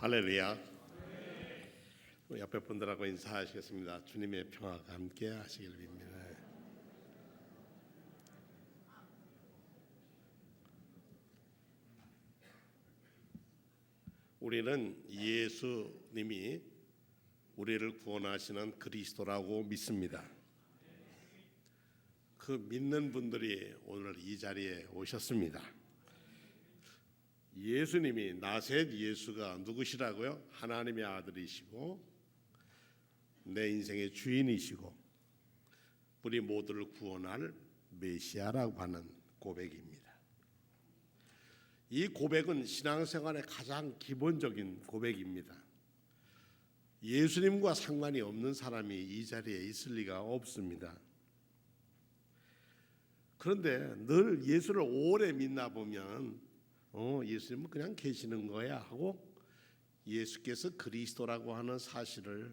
할렐루야. 옆에 분들하고 인사하시겠습니다. 주님의 평화가 함께 하시길 빕니다. 우리는 예수님이 우리를 구원하시는 그리스도라고 믿습니다. 그 믿는 분들이 오늘 이 자리에 오셨습니다. 예수님이 나셋 예수가 누구시라고요? 하나님의 아들이시고 내 인생의 주인이시고 우리 모두를 구원할 메시아라고 하는 고백입니다. 이 고백은 신앙생활의 가장 기본적인 고백입니다. 예수님과 상관이 없는 사람이 이 자리에 있을 리가 없습니다. 그런데 늘 예수를 오래 믿나 보면 예수님은 그냥 계시는 거야 하고 예수께서 그리스도라고 하는 사실을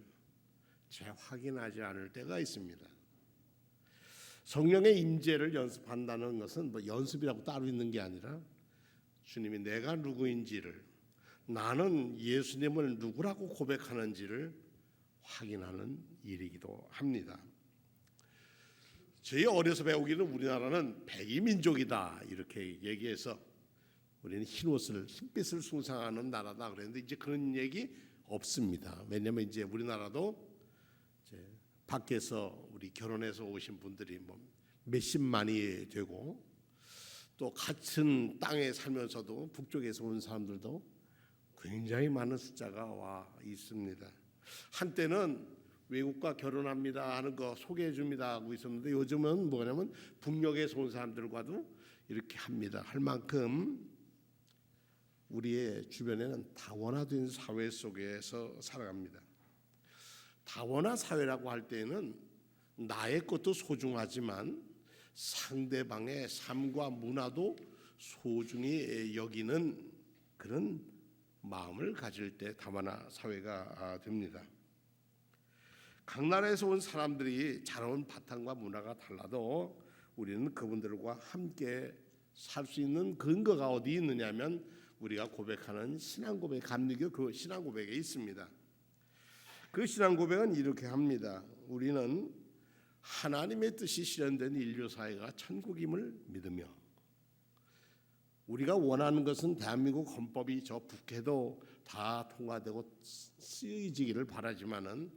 재확인하지 않을 때가 있습니다. 성령의 임재를 연습한다는 것은 연습이라고 따로 있는 게 아니라 주님이 내가 누구인지를, 나는 예수님을 누구라고 고백하는지를 확인하는 일이기도 합니다. 저희 어려서 배우기는 우리나라는 백이민족이다 이렇게 얘기해서 우리는 흰빛을 숭상하는 나라다 그랬는데 이제 그런 얘기 없습니다. 왜냐하면 이제 우리나라도 이제 밖에서 우리 결혼해서 오신 분들이 몇십만이 되고 또 같은 땅에 살면서도 북쪽에서 온 사람들도 굉장히 많은 숫자가 와 있습니다. 한때는 외국과 결혼합니다 하는 거 소개해 줍니다 하고 있었는데 요즘은 뭐냐면 북녘에서 온 사람들과도 이렇게 합니다. 할 만큼 우리의 주변에는 다원화된 사회 속에서 살아갑니다. 다원화 사회라고 할 때는 나의 것도 소중하지만 상대방의 삶과 문화도 소중히 여기는 그런 마음을 가질 때 다원화 사회가 됩니다. 각 나라에서 온 사람들이 자라온 바탕과 문화가 달라도 우리는 그분들과 함께 살 수 있는 근거가 어디 있느냐면 우리가 고백하는 신앙 고백, 감리교 그 신앙 고백에 있습니다. 그 신앙 고백은 이렇게 합니다. 우리는 하나님의 뜻이 실현된 인류 사회가 천국임을 믿으며 우리가 원하는 것은 대한민국 헌법이 저 국회도 다 통과되고 쓰여지기를 바라지만은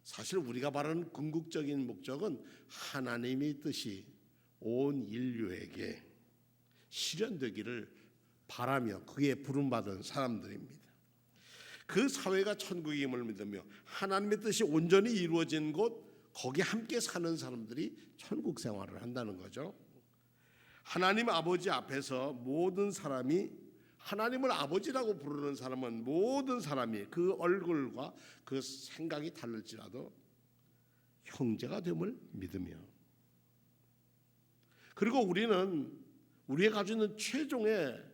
사실 우리가 바라는 궁극적인 목적은 하나님의 뜻이 온 인류에게 실현되기를 바라며 그에 부름받은 사람들입니다. 그 사회가 천국임을 믿으며 하나님의 뜻이 온전히 이루어진 곳 거기 함께 사는 사람들이 천국 생활을 한다는 거죠. 하나님 아버지 앞에서 모든 사람이 하나님을 아버지라고 부르는 사람은 모든 사람이 그 얼굴과 그 생각이 다를지라도 형제가 됨을 믿으며 그리고 우리는 우리가 가지고 있는 최종의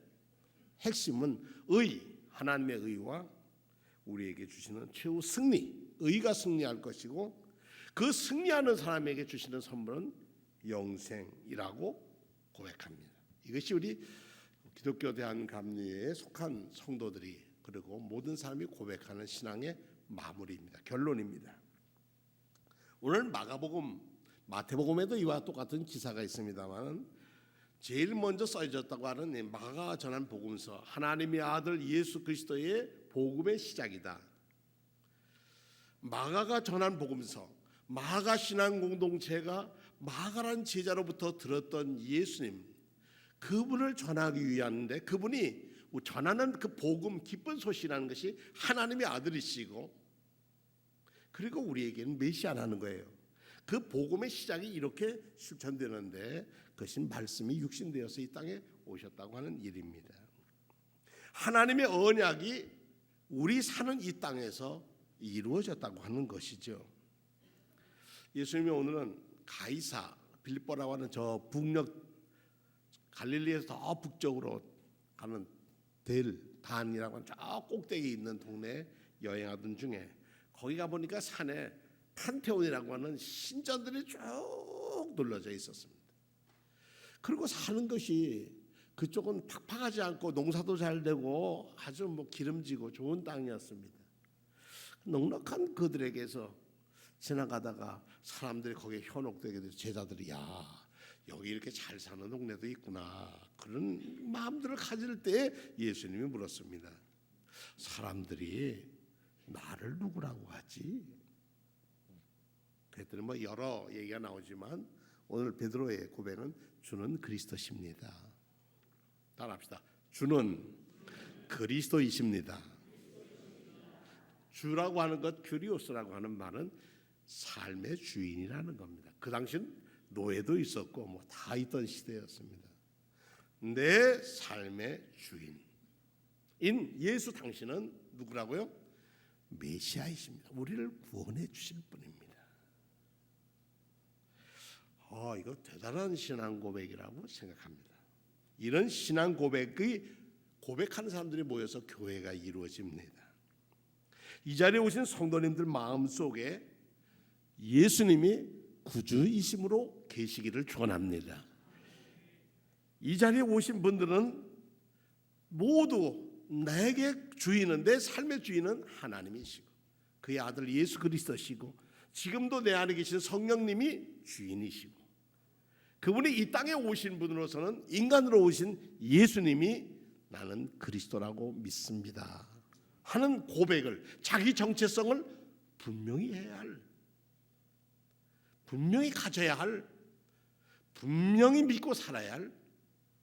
핵심은 하나님의 의와 우리에게 주시는 최후 승리, 의가 승리할 것이고 그 승리하는 사람에게 주시는 선물은 영생이라고 고백합니다. 이것이 우리 기독교 대한감리회에 속한 성도들이 그리고 모든 사람이 고백하는 신앙의 마무리입니다. 결론입니다. 오늘 마태복음에도 이와 똑같은 기사가 있습니다만 제일 먼저 써졌다고 하는 마가가 전한 복음서, 하나님의 아들 예수 그리스도의 복음의 시작이다. 마가가 전한 복음서, 마가 신앙 공동체가 마가란 제자로부터 들었던 예수님, 그분을 전하기 위한데 그분이 전하는 그 복음, 기쁜 소식이라는 것이 하나님의 아들이시고 그리고 우리에게는 메시아라는 거예요. 그 복음의 시작이 이렇게 실천되는데 그것이 말씀이 육신되어서 이 땅에 오셨다고 하는 일입니다. 하나님의 언약이 우리 사는 이 땅에서 이루어졌다고 하는 것이죠. 예수님이 오늘은 가이사 빌립보라고 하는 저 북녘 갈릴리에서 더 북쪽으로 가는 단이라고 하는 저 꼭대기에 있는 동네에 여행하던 중에 거기 가보니까 산에 판테온이라고 하는 신전들이 쭉 둘러져 있었습니다. 그리고 사는 것이 그쪽은 팍팍하지 않고 농사도 잘 되고 아주 기름지고 좋은 땅이었습니다. 넉넉한 그들에게서 지나가다가 사람들이 거기에 현혹되게 돼서 제자들이 여기 이렇게 잘 사는 동네도 있구나 그런 마음들을 가질 때 예수님이 물었습니다. 사람들이 나를 누구라고 하지? 그랬더니 여러 얘기가 나오지만 오늘 베드로의 고백은 주는 그리스도십니다. 따라합시다. 주는 그리스도이십니다. 주라고 하는 것, 큐리오스라고 하는 말은 삶의 주인이라는 겁니다. 그 당시는 노예도 있었고 다 있던 시대였습니다. 내 삶의 주인인 예수 당신은 누구라고요? 메시아이십니다. 우리를 구원해 주실 분입니다. 이거 대단한 신앙 고백이라고 생각합니다. 이런 신앙 고백하는 사람들이 모여서 교회가 이루어집니다. 이 자리에 오신 성도님들 마음속에 예수님이 구주이심으로 계시기를 축원합니다. 이 자리에 오신 분들은 모두 내게 주인은, 내 삶의 주인은 하나님이시고 그의 아들 예수 그리스도시고 지금도 내 안에 계신 성령님이 주인이시고 그분이 이 땅에 오신 분으로서는 인간으로 오신 예수님이 나는 그리스도라고 믿습니다 하는 고백을, 자기 정체성을 분명히 해야 할, 분명히 가져야 할, 분명히 믿고 살아야 할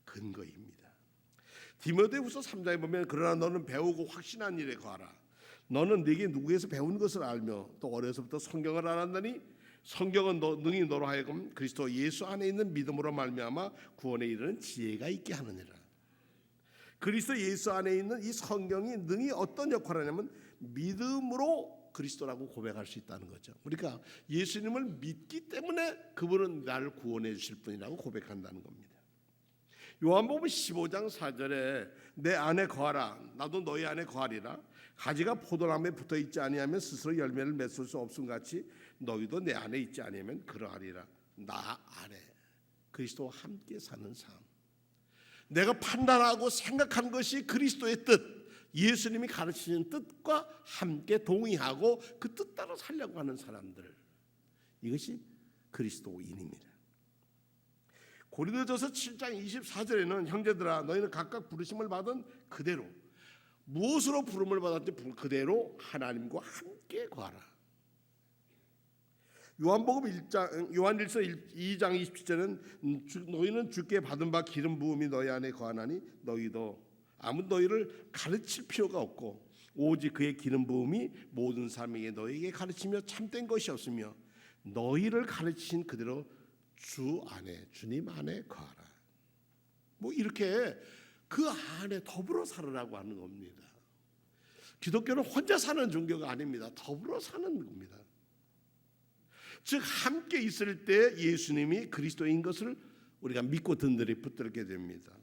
근거입니다. 디모데후서 3장에 보면 그러나 너는 배우고 확신한 일에 거하라. 너는 네게 누구에서 배운 것을 알며 또 어려서부터 성경을 알았나니 성경은 능히 너로 하여금 그리스도 예수 안에 있는 믿음으로 말미암아 구원에 이르는 지혜가 있게 하느니라. 그리스도 예수 안에 있는 이 성경이 능히 어떤 역할을 하냐면 믿음으로 그리스도라고 고백할 수 있다는 거죠. 그러니까 예수님을 믿기 때문에 그분은 나를 구원해 주실 분이라고 고백한다는 겁니다. 요한복음 15장 4절에 내 안에 거하라 나도 너희 안에 거하리라. 가지가 포도나무에 붙어 있지 아니하면 스스로 열매를 맺을 수 없음 같이 너희도 내 안에 있지 아니하면 그러하리라. 나 안에 그리스도와 함께 사는 삶, 내가 판단하고 생각한 것이 그리스도의 뜻, 예수님이 가르치는 뜻과 함께 동의하고 그 뜻 따라 살려고 하는 사람들, 이것이 그리스도인입니다. 고린도전서 7장 24절에는 형제들아 너희는 각각 부르심을 받은 그대로, 무엇으로 부름을 받았는지 그대로 하나님과 함께 거하라. 요한일서 2장 27절은 너희는 주께 받은 바 기름 부음이 너희 안에 거하나니 너희도 아무 너희를 가르칠 필요가 없고 오직 그의 기름 부음이 모든 사람에게 너희에게 가르치며 참된 것이 없으며 너희를 가르치신 그대로 주 안에, 주님 안에 거하라. 이렇게 그 안에 더불어 살으라고 하는 겁니다. 기독교는 혼자 사는 종교가 아닙니다. 더불어 사는 겁니다. 즉 함께 있을 때 예수님이 그리스도인 것을 우리가 믿고 든든히 붙들게 됩니다.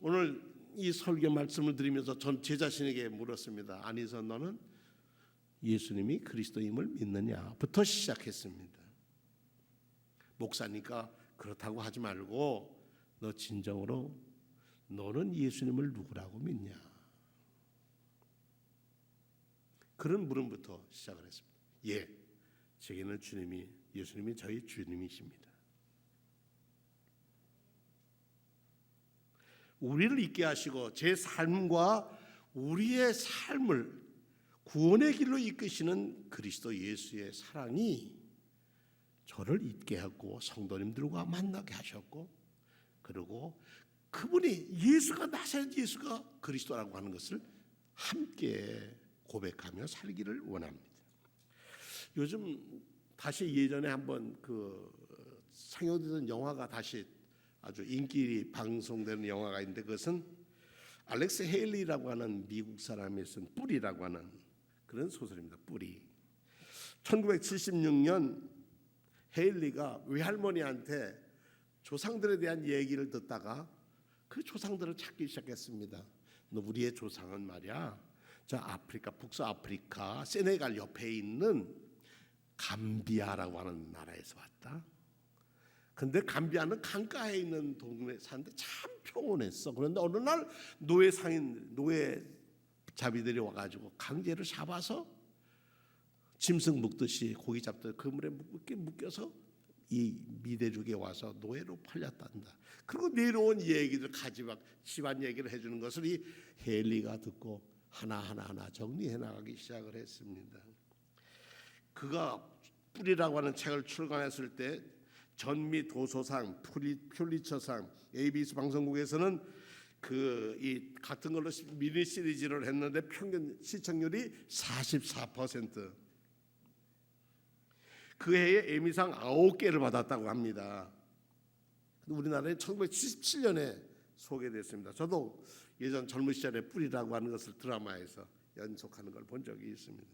오늘 이 설교 말씀을 드리면서 전 제 자신에게 물었습니다. 안희서 너는 예수님이 그리스도임을 믿느냐부터 시작했습니다. 목사니까 그렇다고 하지 말고 너 진정으로 너는 예수님을 누구라고 믿냐? 그런 물음부터 시작을 했습니다. 예, 제게는 예수님이 저희 주님이십니다. 우리를 있게 하시고 제 삶과 우리의 삶을 구원의 길로 이끄시는 그리스도 예수의 사랑이 저를 있게 하고 성도님들과 만나게 하셨고, 그리고 그분이 예수가 나사렛 예수가 그리스도라고 하는 것을 함께 고백하며 살기를 원합니다. 요즘 다시 예전에 한번 상영되던 영화가 다시 아주 인기 방송되는 영화가 있는데 그것은 알렉스 헤일리라고 하는 미국 사람이 쓴 뿌리라고 하는 그런 소설입니다. 뿌리. 1976년 헤일리가 외할머니한테 조상들에 대한 얘기를 듣다가 그 조상들을 찾기 시작했습니다. 너 우리의 조상은 말이야 저 아프리카, 북서아프리카 세네갈 옆에 있는 감비아라고 하는 나라에서 왔다. 근데 감비아는 강가에 있는 동네에 사는데 참 평온했어. 그런데 어느 날 노예 자비들이 와가지고 강제로 잡아서 짐승 묶듯이 고기 잡듯 그물에 묶여서 이 미대륙에 와서 노예로 팔렸단다. 그리고 내려온 얘기들 가지막 집안 얘기를 해주는 것을 이 헨리가 듣고 하나하나 정리해 나가기 시작을 했습니다. 그가 뿌리라고 하는 책을 출간했을 때 전미 도서상, 퓰리처상, ABS 방송국에서는 이 같은 걸로 미니 시리즈를 했는데 평균 시청률이 44%. 그 해에 에미상 9개를 받았다고 합니다. 우리나라에 1977년에 소개됐습니다. 저도 예전 젊은 시절에 뿌리라고 하는 것을 드라마에서 연속하는 걸 본 적이 있습니다.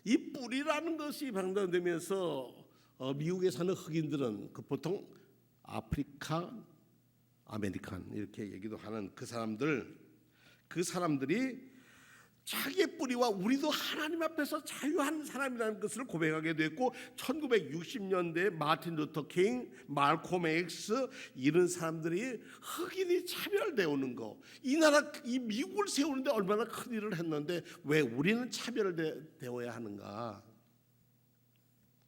이 뿌리라는 것이 방송되면서 미국에 사는 흑인들은 보통 아프리카 아메리칸 이렇게 얘기도 하는 그 사람들이 자기의 뿌리와 우리도 하나님 앞에서 자유한 사람이라는 것을 고백하게 됐고 1960년대에 마틴 루터 킹, 말콤 엑스 이런 사람들이 흑인이 차별되어 오는 거 이 미국을 세우는데 얼마나 큰 일을 했는데 왜 우리는 차별되어야 하는가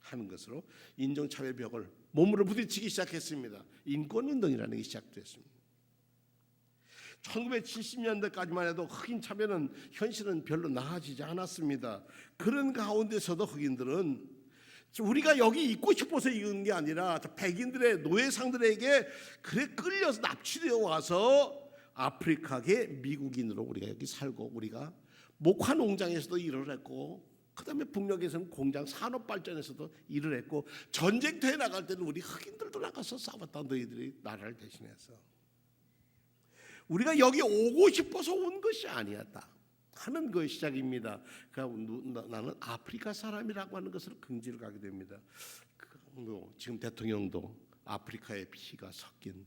하는 것으로 인종차별 벽을 몸으로 부딪히기 시작했습니다. 인권운동이라는 게 시작됐습니다. 1970년대까지만 해도 흑인 차별은 현실은 별로 나아지지 않았습니다. 그런 가운데서도 흑인들은 우리가 여기 있고 싶어서 있는 게 아니라 백인들의 노예상들에게 그래 끌려서 납치되어 와서 아프리카계 미국인으로 우리가 여기 살고 우리가 목화 농장에서도 일을 했고 그다음에 북녘에서는 공장 산업 발전에서도 일을 했고 전쟁터에 나갈 때는 우리 흑인들도 나가서 싸웠다. 너희들이 나라를 대신해서 우리가 여기 오고 싶어서 온 것이 아니었다 하는 것이 시작입니다. 나는 아프리카 사람이라고 하는 것을 긍지를 가게 됩니다. 지금 대통령도 아프리카의 피가 섞인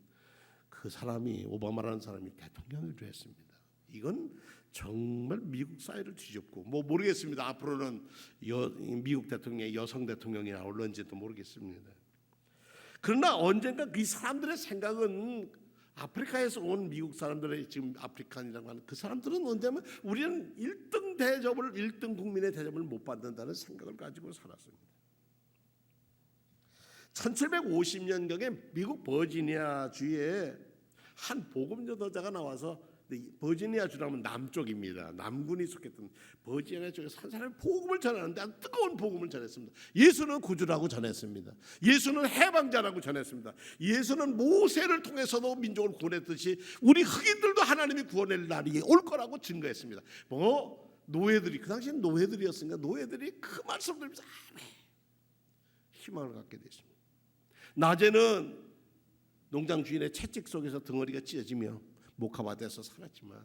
그 사람이 오바마라는 사람이 대통령이 됐습니다. 이건 정말 미국 사회를 뒤집고 모르겠습니다. 앞으로는 미국 대통령이 여성 대통령이 나올런지도 모르겠습니다. 그러나 언젠가 이 사람들의 생각은 아프리카에서 온 미국 사람들의 지금 아프리칸이라고 하는 그 사람들은 언제면 우리는 1등 국민의 대접을 못 받는다는 생각을 가지고 살았습니다. 1750년경에 미국 버지니아 주에 한 복음 전도자가 나와서 버지니아 주라면 남쪽입니다. 남군이 속했던 버지니아 쪽에서 한 사람이 복음을 전하는데 아주 뜨거운 복음을 전했습니다. 예수는 구주라고 전했습니다. 예수는 해방자라고 전했습니다. 예수는 모세를 통해서도 민족을 구원했듯이 우리 흑인들도 하나님이 구원할 날이 올 거라고 증거했습니다. 노예들이 그 당시엔 노예들이었으니까 노예들이 그 말씀을 들으면서 희망을 갖게 됐습니다. 낮에는 농장 주인의 채찍 속에서 덩어리가 찢어지며 목화밭에서 살았지만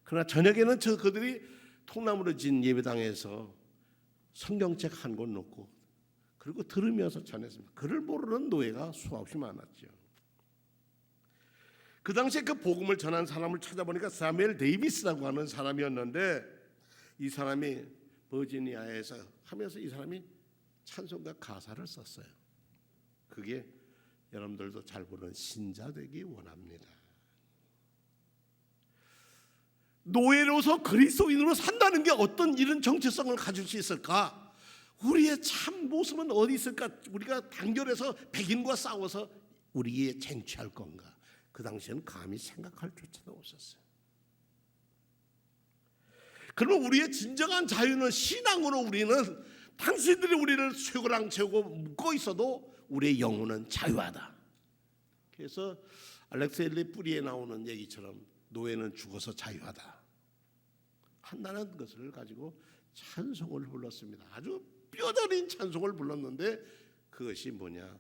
그러나 저녁에는 그들이 통나무로 진 예배당에서 성경책 한 권 놓고 그리고 들으면서 전했습니다. 그를 모르는 노예가 수없이 많았죠. 그 당시에 그 복음을 전한 사람을 찾아보니까 사무엘 데이비스라고 하는 사람이었는데 이 사람이 버지니아에서 하면서 이 사람이 찬송가 가사를 썼어요. 그게 여러분들도 잘 보는 신자 되기 원합니다. 노예로서 그리스도인으로 산다는 게 어떤 이런 정체성을 가질 수 있을까? 우리의 참 모습은 어디 있을까? 우리가 단결해서 백인과 싸워서 우리에 쟁취할 건가? 그 당시에는 감히 생각할 조차도 없었어요. 그러면 우리의 진정한 자유는 신앙으로 우리는 당신들이 우리를 쇠고랑 채우고 묶고 있어도 우리의 영혼은 자유하다. 그래서 알렉세일리 뿌리에 나오는 얘기처럼 노예는 죽어서 자유하다 한다는 것을 가지고 찬송을 불렀습니다. 아주 뼈저린 찬송을 불렀는데 그것이 뭐냐?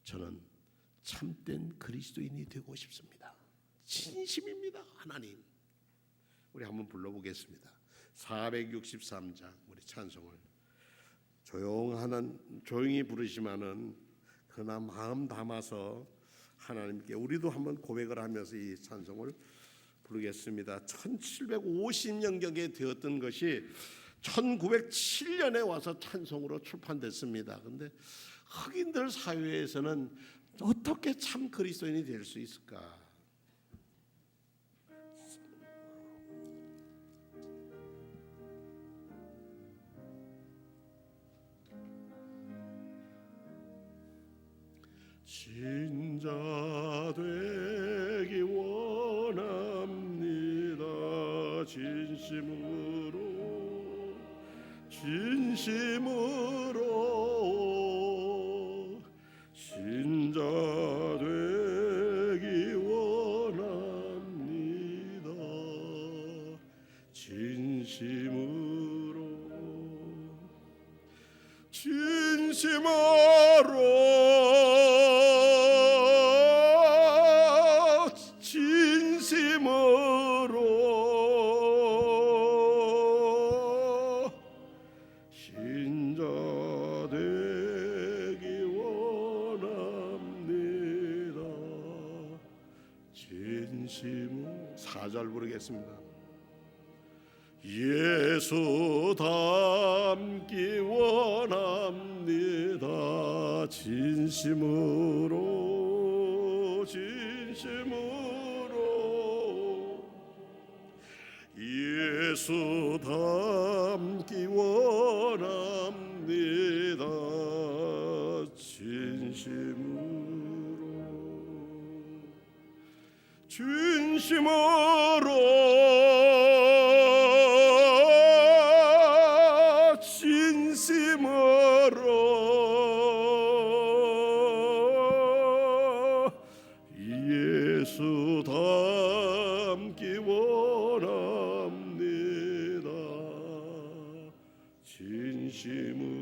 저는 참된 그리스도인이 되고 싶습니다. 진심입니다. 하나님. 우리 한번 불러보겠습니다. 463장 우리 찬송을 조용히 부르시면은 그러나 마음 담아서 하나님께 우리도 한번 고백을 하면서 이 찬송을 부르겠습니다. 1750년경에 되었던 것이 1907년에 와서 찬송으로 출판됐습니다. 그런데 흑인들 사회에서는 어떻게 참 그리스도인이 될 수 있을까? 진자 되기 원합니다. 진심으로 진자 되기 원합니다. 진심으로 신자 되기 원합니다. 진심으로 4절 부르겠습니다. 예수 닮기 원합니다. 진심으로 예수 닮기 원합니다. 진심으로 예수 닮기 원합니다. 진심으로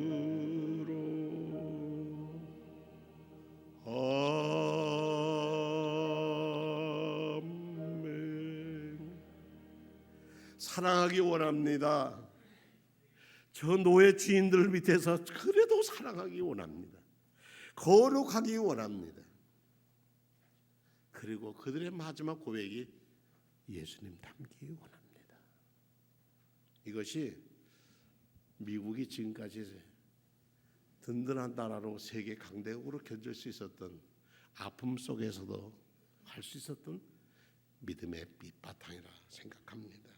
아멘. 사랑하기 원합니다. 저 노예 주인들 밑에서 그래도 사랑하기 원합니다. 거룩하기 원합니다. 그리고 그들의 마지막 고백이 예수님 닮기 원합니다. 이것이 미국이 지금까지 든든한 나라로 세계 강대국으로 견줄 수 있었던 아픔 속에서도 할 수 있었던 믿음의 밑바탕이라 생각합니다.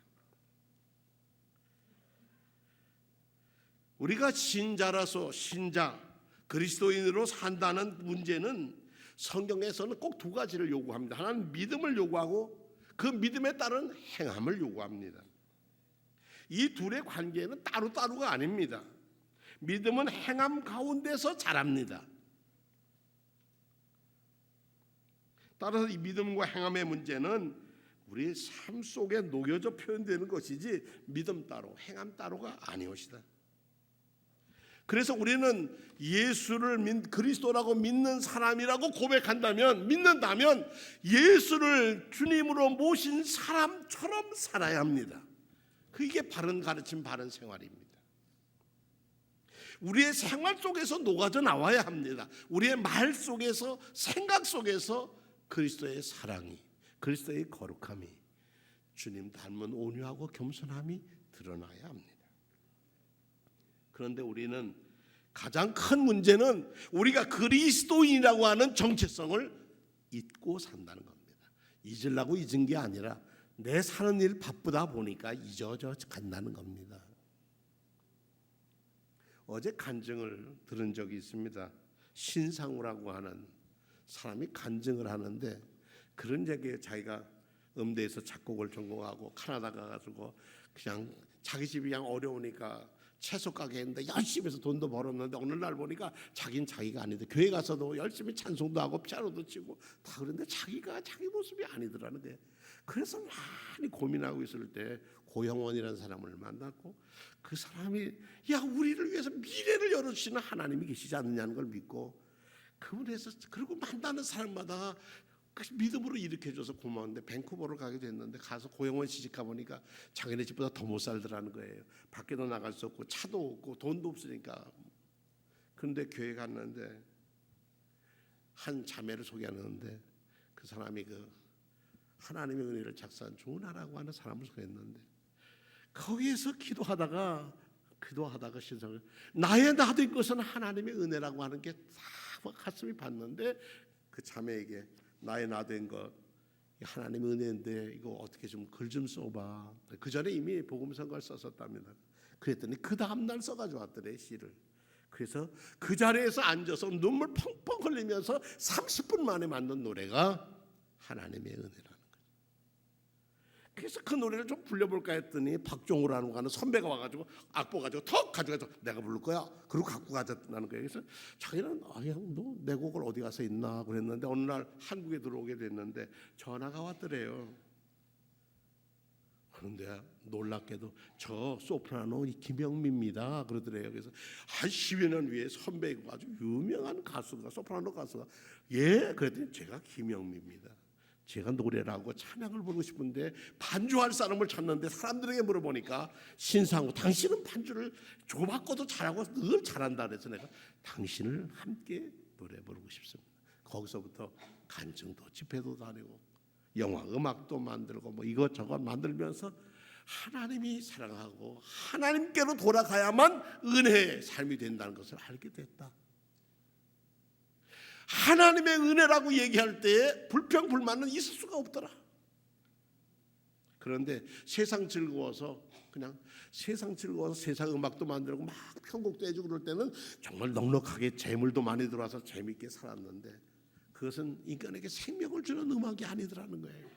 우리가 신자라서 신자 그리스도인으로 산다는 문제는 성경에서는 꼭 두 가지를 요구합니다. 하나는 믿음을 요구하고 그 믿음에 따른 행함을 요구합니다. 이 둘의 관계는 따로따로가 아닙니다. 믿음은 행함 가운데서 자랍니다. 따라서 이 믿음과 행함의 문제는 우리의 삶 속에 녹여져 표현되는 것이지 믿음 따로 행함 따로가 아니옵니다. 그래서 우리는 예수를 그리스도라고 믿는 사람이라고 믿는다면 예수를 주님으로 모신 사람처럼 살아야 합니다. 그게 바른 가르침, 바른 생활입니다. 우리의 생활 속에서 녹아져 나와야 합니다. 우리의 말 속에서, 생각 속에서 그리스도의 사랑이, 그리스도의 거룩함이, 주님 닮은 온유하고 겸손함이 드러나야 합니다. 그런데 우리는 가장 큰 문제는 우리가 그리스도인이라고 하는 정체성을 잊고 산다는 겁니다. 잊으려고 잊은 게 아니라 내 사는 일 바쁘다 보니까 잊어져 간다는 겁니다. 어제 간증을 들은 적이 있습니다. 신상우라고 하는 사람이 간증을 하는데 그런 얘기에 자기가 음대에서 작곡을 전공하고 캐나다 가가지고 그냥 자기 집이 그냥 어려우니까 채소 가게 했는데 열심히 해서 돈도 벌었는데 어느 날 보니까 자기는 자기가 아닌데 교회 가서도 열심히 찬송도 하고 피아노도 치고 다 그런데 자기가 자기 모습이 아니더라는 거예요. 그래서 많이 고민하고 있을 때 고영원이라는 사람을 만났고 그 사람이 야 우리를 위해서 미래를 열어주시는 하나님이 계시지 않느냐는 걸 믿고 그분에서 그리고 만나는 사람마다 그 믿음으로 일으켜줘서 고마운데 밴쿠버로 가게 됐는데 가서 고영원 시집 가보니까 자기네 집보다 더 못 살더라는 거예요. 밖에도 나갈 수 없고 차도 없고 돈도 없으니까. 그런데 교회 갔는데 한 자매를 소개하는데 그 사람이 그 하나님의 은혜를 작사한 조은하라고 하는 사람을 소개했는데 거기에서 기도하다가 기도하다가 신성을 나의 나된 것은 하나님의 은혜라고 하는 게 다 가슴이 봤는데 그 자매에게 나의 나된 것 하나님의 은혜인데 이거 어떻게 좀 글 좀 써봐. 그 전에 이미 복음 선가를 썼었답니다. 그랬더니 그 다음날 써가지고 왔더래 시를. 그래서 그 자리에서 앉아서 눈물 펑펑 흘리면서 30분 만에 만든 노래가 하나님의 은혜라는 거예요. 그래서 그 노래를 좀 불려볼까 했더니 박종우라는 하는 선배가 와가지고 악보 가지고 턱 가져가서 내가 부를 거야. 그리고 갖고 가자는 거예요. 그래서 자기는 너 내 곡을 어디 가서 있나 그랬는데 어느 날 한국에 들어오게 됐는데 전화가 왔더래요. 그런데 놀랍게도 저 소프라노 김영미입니다 그러더래요. 그래서 한 10여 년 위에 선배이고 아주 유명한 가수가 소프라노 가수가 예 그랬더니 제가 김영미입니다. 제가 노래를 하고 찬양을 부르고 싶은데 반주할 사람을 찾는데 사람들에게 물어보니까 신상우 당신은 반주를 조바꿔도 잘하고 늘 잘한다 그래서 내가 당신을 함께 노래 부르고 싶습니다. 거기서부터 간증도 집회도 다니고 영화 음악도 만들고 뭐 이것저것 만들면서 하나님이 사랑하고 하나님께로 돌아가야만 은혜의 삶이 된다는 것을 알게 됐다. 하나님의 은혜라고 얘기할 때에 불평불만은 있을 수가 없더라. 그런데 세상 즐거워서 그냥 세상 음악도 만들고 막 편곡도 해주고 그럴 때는 정말 넉넉하게 재물도 많이 들어와서 재밌게 살았는데 그것은 인간에게 생명을 주는 음악이 아니더라는 거예요.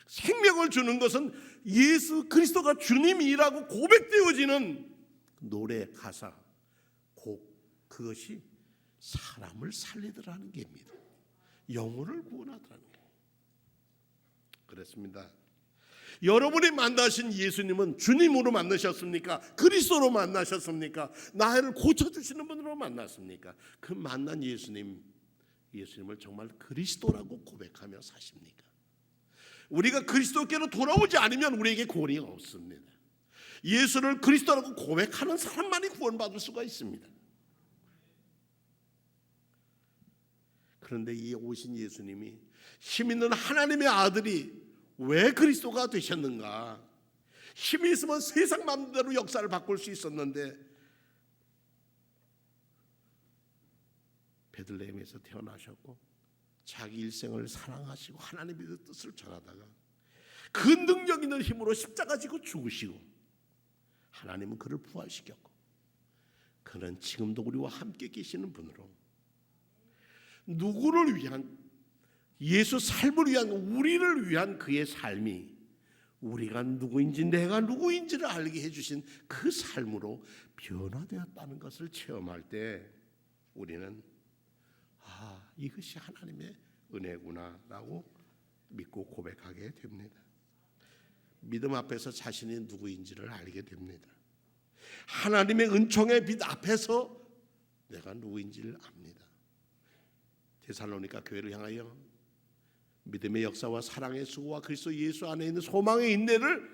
생명을 주는 것은 예수 그리스도가 주님이라고 고백되어지는 노래, 가사, 곡 그것이 사람을 살리더라는 게입니다. 영혼을 구원하더라는 거예요. 그렇습니다. 여러분이 만나신 예수님은 주님으로 만나셨습니까? 그리스도로 만나셨습니까? 나를 고쳐주시는 분으로 만났습니까? 그 만난 예수님을 정말 그리스도라고 고백하며 사십니까? 우리가 그리스도께로 돌아오지 않으면 우리에게 구원이 없습니다. 예수를 그리스도라고 고백하는 사람만이 구원받을 수가 있습니다. 그런데 이 오신 예수님이 힘 있는 하나님의 아들이 왜 그리스도가 되셨는가? 힘이 있으면 세상 마음대로 역사를 바꿀 수 있었는데 베들레헴에서 태어나셨고 자기 일생을 사랑하시고 하나님의 뜻을 전하다가 그 능력 있는 힘으로 십자가 지고 죽으시고 하나님은 그를 부활시켰고 그는 지금도 우리와 함께 계시는 분으로 누구를 위한 예수 삶을 위한 우리를 위한 그의 삶이 우리가 누구인지 내가 누구인지를 알게 해주신 그 삶으로 변화되었다는 것을 체험할 때 우리는 이것이 하나님의 은혜구나라고 믿고 고백하게 됩니다. 믿음 앞에서 자신이 누구인지를 알게 됩니다. 하나님의 은총의 빛 앞에서 내가 누구인지를 압니다. 데살로니가 교회를 향하여 믿음의 역사와 사랑의 수고와 그리스도 예수 안에 있는 소망의 인내를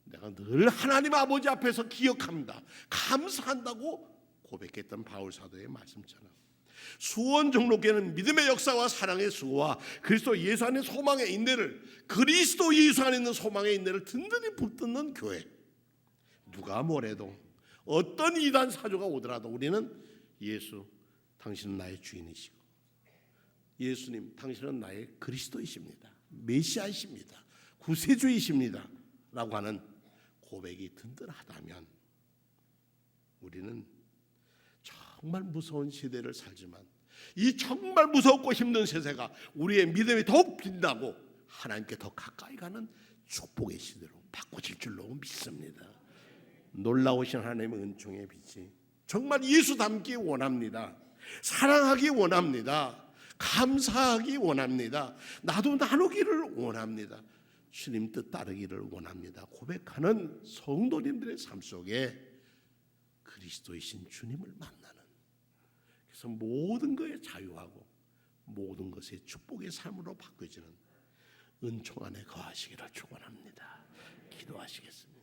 내가 늘 하나님 아버지 앞에서 기억합니다. 감사한다고 고백했던 바울 사도의 말씀처럼 수원 종로교회는 믿음의 역사와 사랑의 수고와 그리스도 예수 안에 소망의 인내를 그리스도 예수 안에 있는 소망의 인내를 든든히 붙드는 교회. 누가 뭐래도 어떤 이단 사조가 오더라도 우리는 예수 당신은 나의 주인이시고 예수님 당신은 나의 그리스도이십니다. 메시아이십니다. 구세주이십니다. 라고 하는 고백이 든든하다면 우리는 정말 무서운 시대를 살지만 이 정말 무섭고 힘든 세대가 우리의 믿음이 더욱 빛나고 하나님께 더 가까이 가는 축복의 시대로 바꿔질 줄로 믿습니다. 놀라우신 하나님의 은총의 빛이 정말 예수 닮기 원합니다. 사랑하기 원합니다. 감사하기 원합니다. 나도 나누기를 원합니다. 주님 뜻 따르기를 원합니다. 고백하는 성도님들의 삶 속에 그리스도이신 주님을 만나는 그래서 모든 것에 자유하고 모든 것에 축복의 삶으로 바뀌어지는 은총 안에 거하시기를 축원합니다. 기도하시겠습니다.